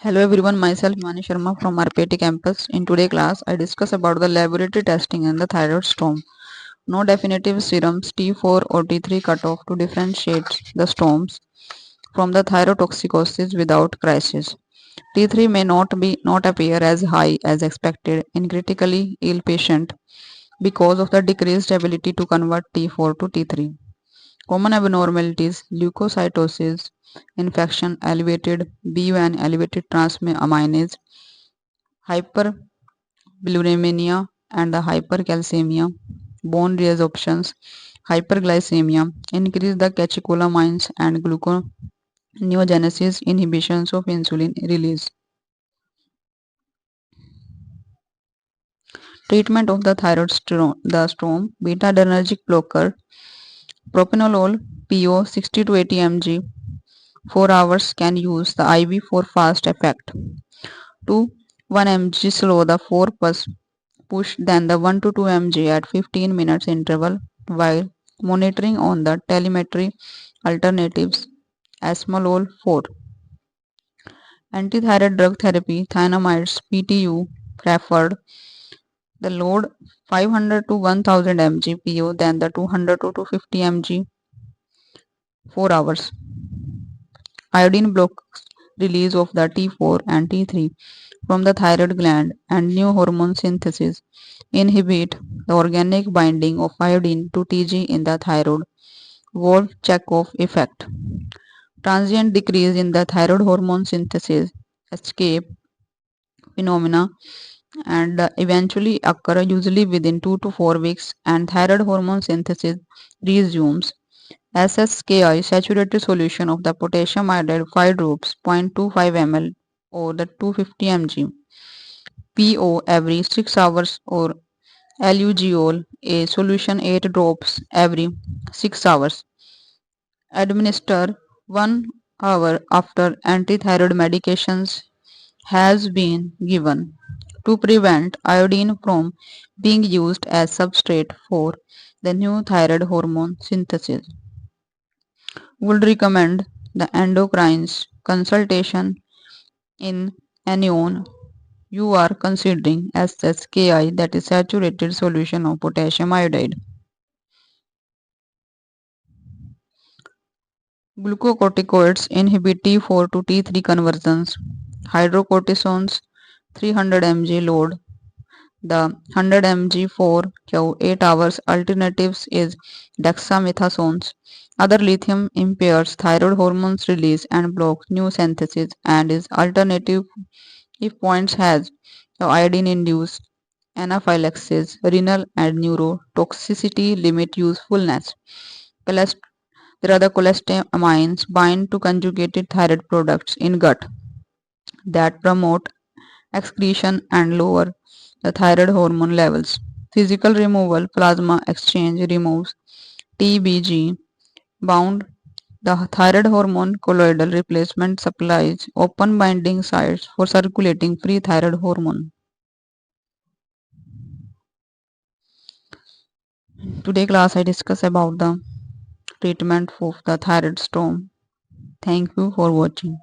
Hello everyone, myself Mani Sharma from RPT campus. In today's class, I discuss about the laboratory testing and the thyroid storm. No definitive serums T4 or T3 cutoff to differentiate the storms from the thyrotoxicosis without crisis. T3 may not appear as high as expected in critically ill patient because of the decreased ability to convert T4 to T3. Common abnormalities: leukocytosis, infection, elevated BUN, elevated transaminase, hyperbilirubinemia and the hypercalcemia, bone resorptions, hyperglycemia, increase the catecholamines and gluconeogenesis, inhibitions of insulin release. Treatment of the storm, beta-adrenergic blocker, propranolol PO 60 to 80 mg, 4 hours can use the IV for fast effect. 2 1 mg slow the 4 push then the 1 to 2 mg at 15 minutes interval while monitoring on the telemetry alternatives esmolol 4. Antithyroid drug therapy thienamides PTU preferred. The load 500 to 1000 mg PO then the 200 to 250 mg 4 hours. Iodine blocks release of the T4 and T3 from the thyroid gland and new hormone synthesis, inhibit the organic binding of iodine to Tg in the thyroid, Wolff-Chaikoff effect. Transient decrease in the thyroid hormone synthesis, escape phenomena, and eventually occur usually within 2 to 4 weeks, and thyroid hormone synthesis resumes. SSKI saturated solution of the potassium iodide 5 drops 0.25 ml or the 250 mg PO every 6 hours or Lugol a solution 8 drops every 6 hours. Administer 1 hour after antithyroid medications has been given to prevent iodine from being used as substrate for the new thyroid hormone synthesis. Would recommend the endocrine's consultation in anion you are considering SSKI, that is saturated solution of potassium iodide. Glucocorticoids inhibit T4 to T3 conversions. Hydrocortisones 300 mg load. The 100 mg for 8 hours alternatives is dexamethasones. Other lithium impairs thyroid hormones release and blocks new synthesis and is alternative if points has the iodine induced anaphylaxis, renal and neurotoxicity limit usefulness. There are the cholestyramines bind to conjugated thyroid products in gut that promote excretion and lower the thyroid hormone levels. Physical removal plasma exchange removes TBG bound the thyroid hormone colloidal replacement supplies open binding sites for circulating free thyroid hormone. Today class I discuss about the treatment of the thyroid storm. Thank you for watching.